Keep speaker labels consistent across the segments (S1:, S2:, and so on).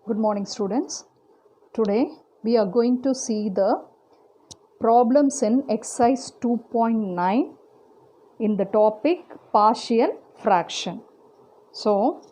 S1: Good morning, students. Today we are going to see the problems in exercise 2.9 in the topic partial fraction. So,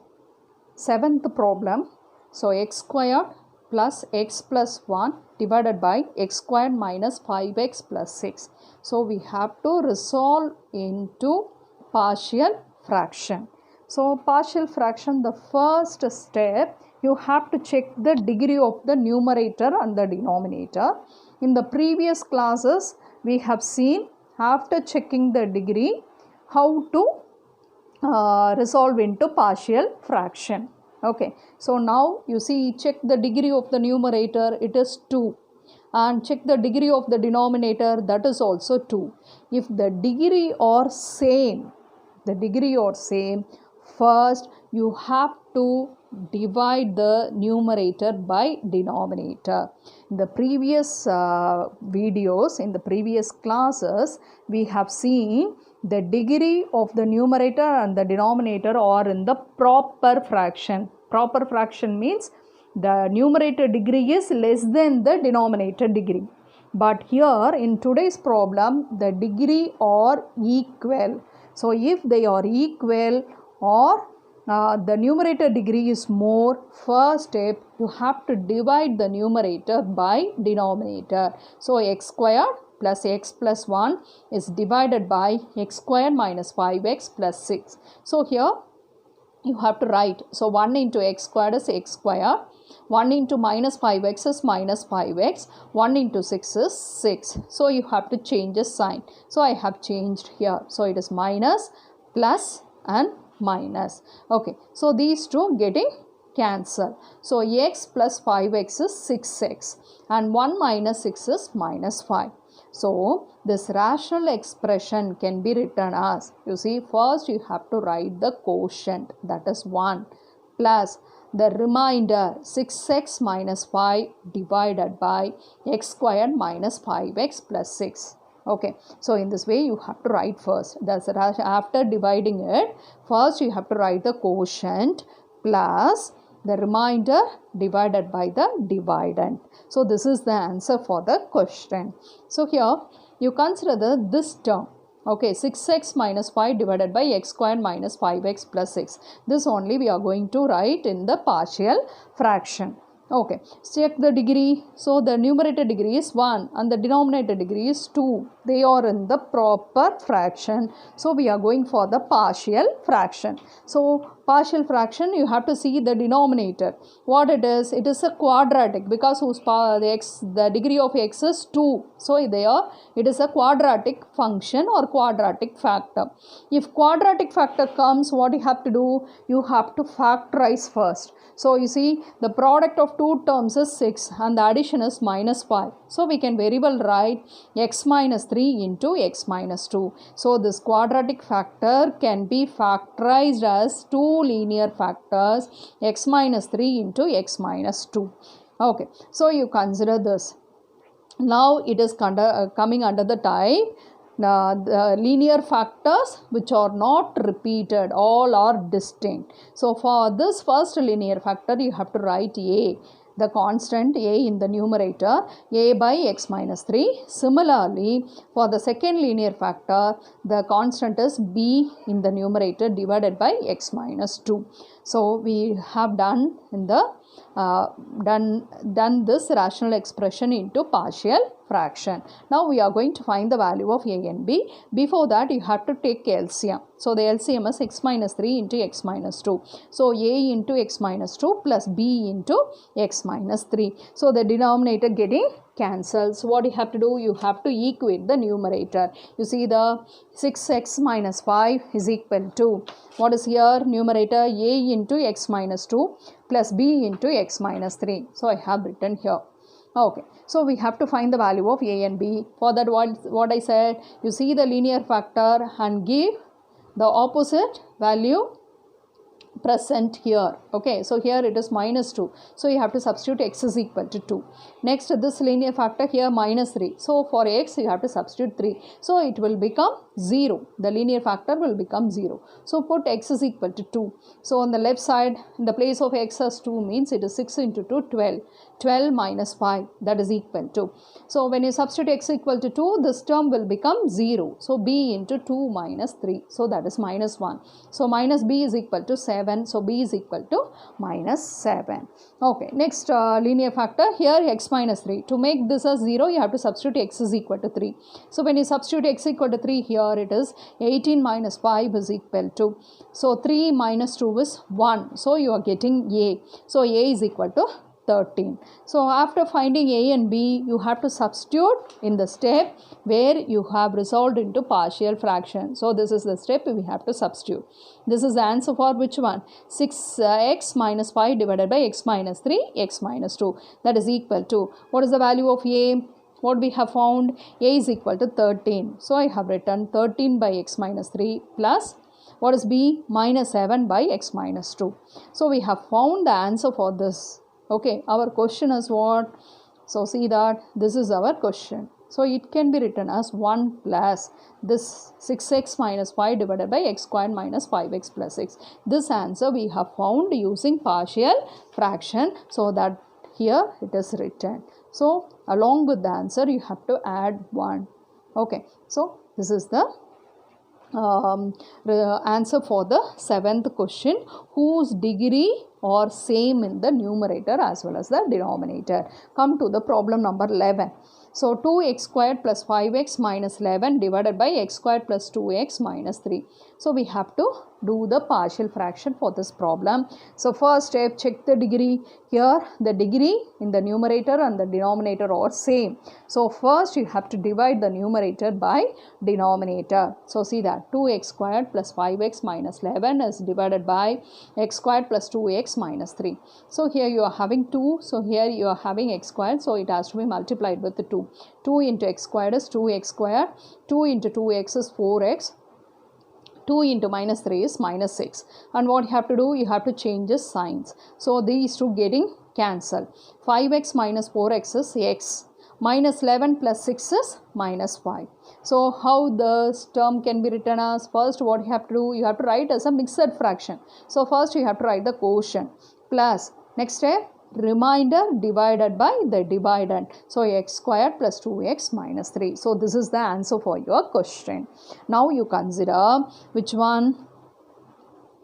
S1: seventh problem. So, x squared plus x plus 1 divided by x squared minus 5x plus 6. So, we have to resolve into partial fraction. So, partial fraction, the first step, you have to check the degree of the numerator and the denominator. In the previous classes, we have seen after checking the degree, how to resolve into partial fraction. Okay, so now you see, check the degree of the numerator, it is 2, and check the degree of the denominator, that is also 2. If the degree are same, first you have to divide the numerator by denominator. In the previous videos, in the previous classes, we have seen the degree of the numerator and the denominator are in the proper fraction. Proper fraction means the numerator degree is less than the denominator degree. But here in today's problem, the degree are equal. So if they are equal or the numerator degree is more, first step you have to divide the numerator by denominator. So x squared plus x plus 1 is divided by x squared minus 5x plus 6. So here you have to write, so 1 into x squared is x squared, 1 into minus 5x is minus 5x, 1 into 6 is 6. So you have to change the sign. So I have changed here. So it is minus, plus and minus. Okay, so these two getting cancelled. So x plus 5x is 6x and 1 minus 6 is minus 5. So this rational expression can be written as, you see, first you have to write the quotient, that is 1, plus the remainder 6x minus 5 divided by x squared minus 5x plus 6. Okay, so in this way you have to write first. That's after dividing it, first you have to write the quotient plus the remainder divided by the dividend. So this is the answer for the question. So here you consider this term. Okay, 6x minus 5 divided by x squared minus 5x plus 6. This only we are going to write in the partial fraction. Okay, check the degree. So the numerator degree is 1 and the denominator degree is 2. They are in the proper fraction. So we are going for the partial fraction. So partial fraction, you have to see the denominator. What it is a quadratic, because the degree of x is 2. So it is a quadratic function or quadratic factor. If quadratic factor comes, what you have to do? You have to factorize first. So you see, the product of two terms is 6 and the addition is minus 5. So we can very well write x minus 3 into x minus 2. So this quadratic factor can be factorized as two linear factors, x minus 3 into x minus 2. Okay, so you consider this. Now it is coming under the type the linear factors which are not repeated, all are distinct. So for this first linear factor, you have to write a, the constant a in the numerator, a by x minus 3. Similarly, for the second linear factor, the constant is b in the numerator divided by x minus 2. So we have done in the done this rational expression into partial fraction. Now we are going to find the value of a and b. Before that, you have to take LCM. So the LCM is x minus 3 into x minus 2. So a into x minus 2 plus b into x minus 3. So the denominator getting cancelled. So what you have to do? You have to equate the numerator. You see, the 6x minus 5 is equal to, what is here? Numerator a into x minus 2 plus b into x minus 3. So I have written here. Okay, so we have to find the value of a and b. For that, what I said, you see the linear factor and give the opposite value present here. Okay, so here it is minus 2, so you have to substitute x is equal to 2. Next, this linear factor here minus 3, so for x you have to substitute 3, so it will become 0. The linear factor will become 0. So put x is equal to 2. So on the left side, in the place of x as 2 means it is 6 into 2, 12. 12 minus 5, that is equal to. So when you substitute x equal to 2, this term will become 0. So b into 2 minus 3, so that is minus 1. So minus b is equal to 7. So b is equal to minus 7. Okay, next linear factor here x minus 3. To make this as 0, you have to substitute x is equal to 3. So when you substitute x equal to 3, here it is 18 minus 5 is equal to. So 3 minus 2 is 1. So you are getting a. So a is equal to 13. So after finding a and b, you have to substitute in the step where you have resolved into partial fraction. So this is the step we have to substitute. This is the answer for which one? 6x minus 5 divided by x minus 3, x minus 2. That is equal to, what is the value of a? What we have found? A is equal to 13. So I have written 13 by x minus 3 plus, what is b? Minus 7 by x minus 2. So we have found the answer for this. Okay, our question is what? So see that this is our question. So it can be written as 1 plus this 6x minus 5 divided by x squared minus 5x plus 6. This answer we have found using partial fraction. So that here it is written. So along with the answer you have to add 1. Okay, so this is the answer for the 7th question, whose degree are same in the numerator as well as the denominator. Come to the problem number 11. So 2x squared plus 5x minus 11 divided by x squared plus 2x minus 3. So we have to do the partial fraction for this problem. So first step, check the degree. Here the degree in the numerator and the denominator are same. So first you have to divide the numerator by denominator. So see that 2x squared plus 5x minus 11 is divided by x squared plus 2x minus 3. So here you are having 2. So here you are having x squared. So it has to be multiplied with the 2. 2 into x squared is 2x squared. 2 into 2x is 4x. 2 into minus 3 is minus 6. And what you have to do? You have to change the signs. So these two getting cancelled. 5x minus 4x is x. Minus 11 plus 6 is minus 5. So how this term can be written as? First what you have to do? You have to write as a mixed fraction. So first you have to write the quotient plus, next step, remainder divided by the dividend. So x squared plus 2x minus 3. So this is the answer for your question. Now you consider which one?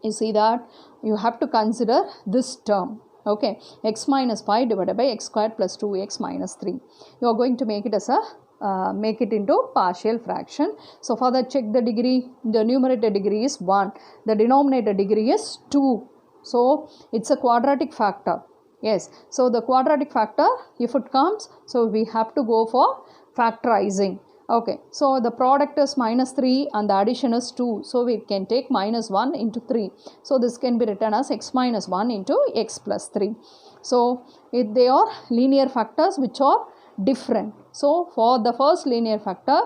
S1: You see that you have to consider this term. Okay, x minus 5 divided by x squared plus 2x minus 3. You are going to make it as a make it into partial fraction. So for that, check the degree. The numerator degree is 1. The denominator degree is 2. So it's a quadratic factor. Yes, so the quadratic factor, if it comes, so we have to go for factorizing. Okay, so the product is minus 3 and the addition is 2. So we can take minus 1 into 3. So this can be written as x minus 1 into x plus 3. So they are linear factors which are different. So for the first linear factor,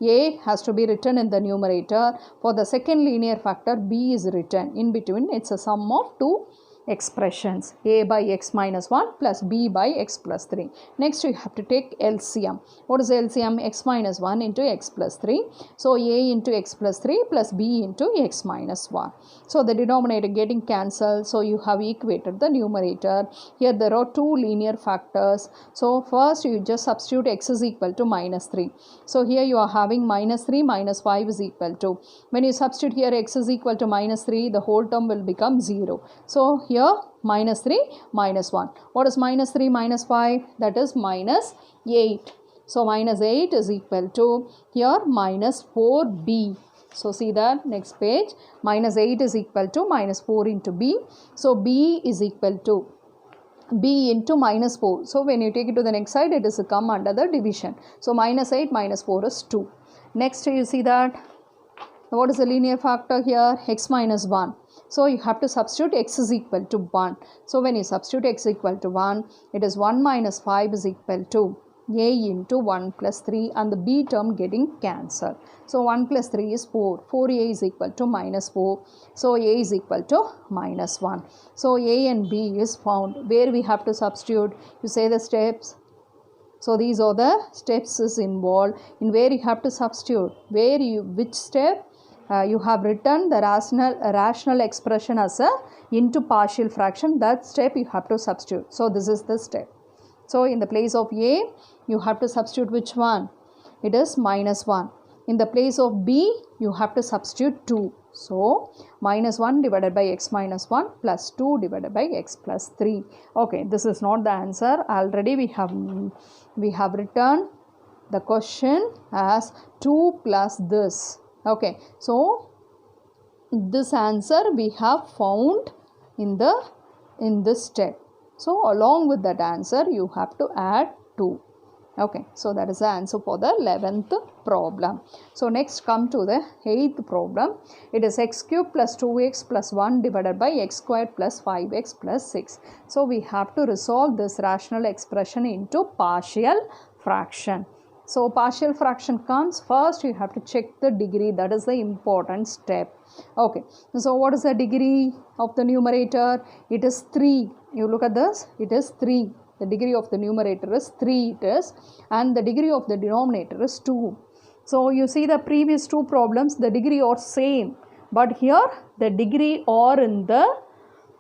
S1: a has to be written in the numerator. For the second linear factor, b is written. In between, it's a sum of two expressions, a by x minus 1 plus b by x plus 3. Next you have to take LCM. What is LCM? X minus 1 into x plus 3. So a into x plus 3 plus b into x minus 1. So the denominator getting cancelled. So you have equated the numerator. Here there are two linear factors. So first you just substitute x is equal to minus 3. So here you are having minus 3 minus 5 is equal to. When you substitute here x is equal to minus 3, the whole term will become 0. So here minus 3 minus 1. What is minus 3 minus 5? That is minus 8. So minus 8 is equal to here minus 4b. So see that next page, minus 8 is equal to minus 4 into b. So b is equal to b into minus 4. So when you take it to the next side, it is come under the division. So minus 8 minus 4 is 2. Next you see that what is the linear factor here? X minus 1. So you have to substitute x is equal to 1. So when you substitute x equal to 1, it is 1 minus 5 is equal to a into 1 plus 3 and the b term getting cancelled. So 1 plus 3 is 4. 4a is equal to minus 4. So a is equal to minus 1. So a and b is found. Where we have to substitute? You say the steps. So these are the steps is involved. In where you have to substitute. Which step? You have written the rational expression as a into partial fraction. That step you have to substitute. So this is the step. So in the place of a, you have to substitute which one? It is minus 1. In the place of b, you have to substitute 2. So minus 1 divided by x minus 1 plus 2 divided by x plus 3. Okay, this is not the answer. Already we have written the question as 2 plus this. Okay, so this answer we have found in this step. So along with that answer you have to add 2. Okay, so that is the answer for the 11th problem. So next come to the 8th problem. It is x cube plus 2x plus 1 divided by x squared plus 5x plus 6. So we have to resolve this rational expression into partial fraction. So partial fraction comes first, you have to check the degree. That is the important step. Okay, so what is the degree of the numerator? It is 3. You look at this, it is 3. The degree of the numerator is 3 it is, and the degree of the denominator is 2. So you see the previous two problems, the degree are same, but here the degree are in the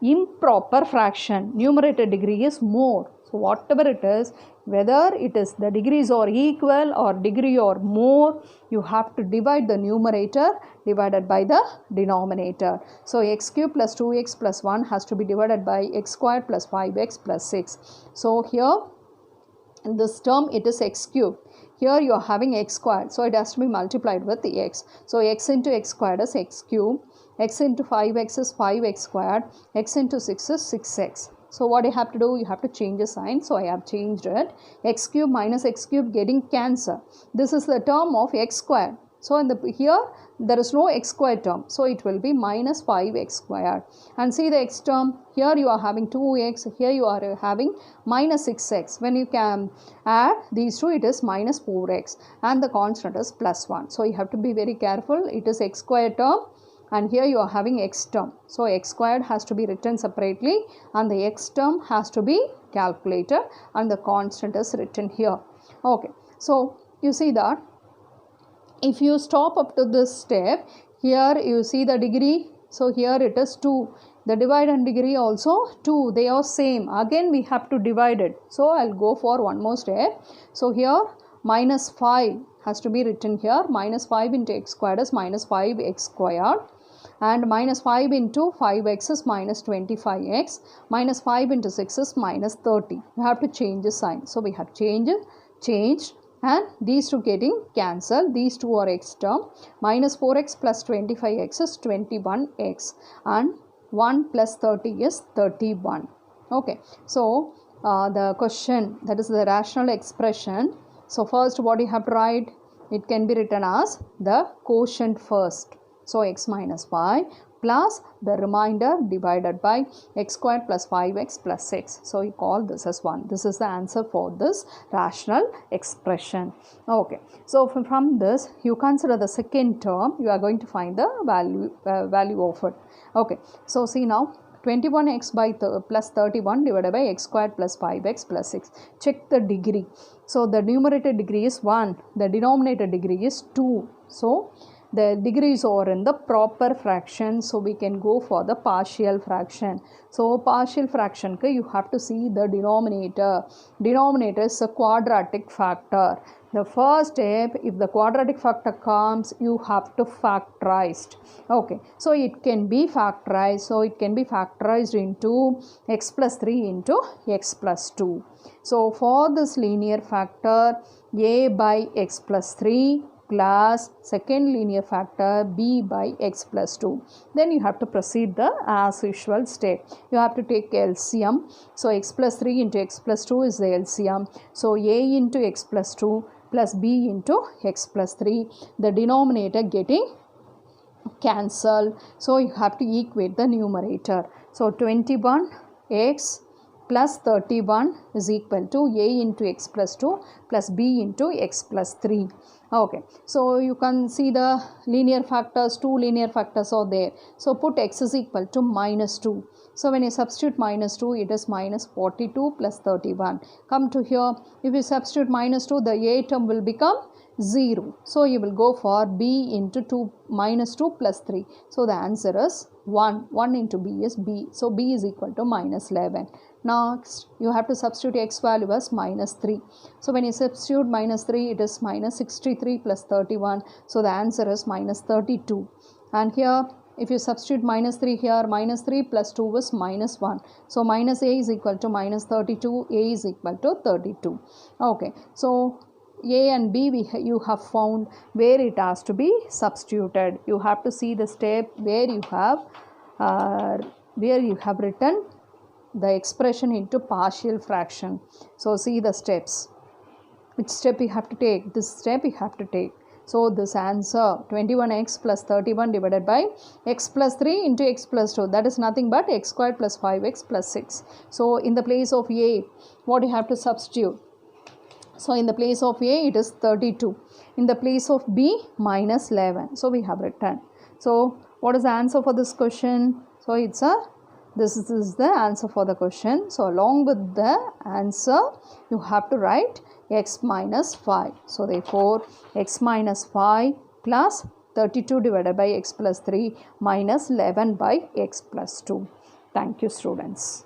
S1: improper fraction. Numerator degree is more. So whatever it is, whether it is the degrees are equal or degree or more, you have to divide the numerator divided by the denominator. So x cube plus 2x plus 1 has to be divided by x squared plus 5x plus 6. So here in this term it is x cube. Here you are having x squared, so it has to be multiplied with the x. So x into x squared is x cube, x into 5x is 5x squared, x into 6 is 6x. So what you have to do, you have to change the sign. So I have changed it. X cube minus x cube getting cancelled. This is the term of x squared. So here there is no x squared term. So it will be minus 5x squared. And see the x term. Here you are having 2x. Here you are having minus 6x. When you can add these two, it is minus 4x. And the constant is plus 1. So you have to be very careful. It is x squared term. And here you are having x term. So x squared has to be written separately and the x term has to be calculated and the constant is written here. Okay, so you see that if you stop up to this step, here you see the degree. So here it is 2. The divide and degree also 2. They are same. Again we have to divide it. So I'll go for one more step. So here minus 5 has to be written here. Minus 5 into x squared is minus 5x squared. And minus 5 into 5x is minus 25x. Minus 5 into 6 is minus 30. You have to change the sign. So we have changed, and these two getting cancelled. These two are x term. Minus 4x plus 25x is 21x. And 1 plus 30 is 31. Okay. So the question, that is the rational expression. So first what you have to write? It can be written as the quotient first. So x minus 5 plus the remainder divided by x squared plus 5x plus 6. So you call this as 1. This is the answer for this rational expression. Okay. So from this you consider the second term. You are going to find the value of it. Okay. So see now 21x by plus 31 divided by x squared plus 5x plus 6. Check the degree. So the numerator degree is 1. The denominator degree is 2. So the degrees are in the proper fraction, so we can go for the partial fraction. So partial fraction you have to see the denominator. Denominator is a quadratic factor. The first step, if the quadratic factor comes, you have to factorize. Okay, so it can be factorized. So it can be factorized into x plus 3 into x plus 2. So for this linear factor, a by x plus 3 plus second linear factor b by x plus 2. Then you have to proceed the as usual step. You have to take LCM. So x plus 3 into x plus 2 is the LCM. So a into x plus 2 plus b into x plus 3. The denominator getting cancelled. So you have to equate the numerator. So 21x plus 31 is equal to a into x plus 2 plus b into x plus 3. Okay, so you can see the linear factors, two linear factors are there. So put x is equal to minus 2. So when you substitute minus 2, it is minus 42 plus 31. Come to here, if you substitute minus 2, the a term will become 0. So you will go for b into 2 minus 2 plus 3. So the answer is 1. 1 into b is b. So b is equal to minus 11. Next, you have to substitute x value as minus 3. So when you substitute minus 3, it is minus 63 plus 31. So the answer is minus 32. And here, if you substitute minus 3 here, minus 3 plus 2 is minus 1. So minus a is equal to minus 32, a is equal to 32. Okay, so a and b you have found where it has to be substituted. You have to see the step where you have written the expression into partial fraction. So see the steps. Which step you have to take? This step you have to take. So this answer 21x plus 31 divided by x plus 3 into x plus 2, that is nothing but x squared plus 5x plus 6. So in the place of a, what you have to substitute? So in the place of a, it is 32. In the place of b, minus 11. So we have written. So what is the answer for this question? So this is the answer for the question. So along with the answer, you have to write x minus 5. So therefore, x minus 5 plus 32 divided by x plus 3 minus 11 by x plus 2. Thank you, students.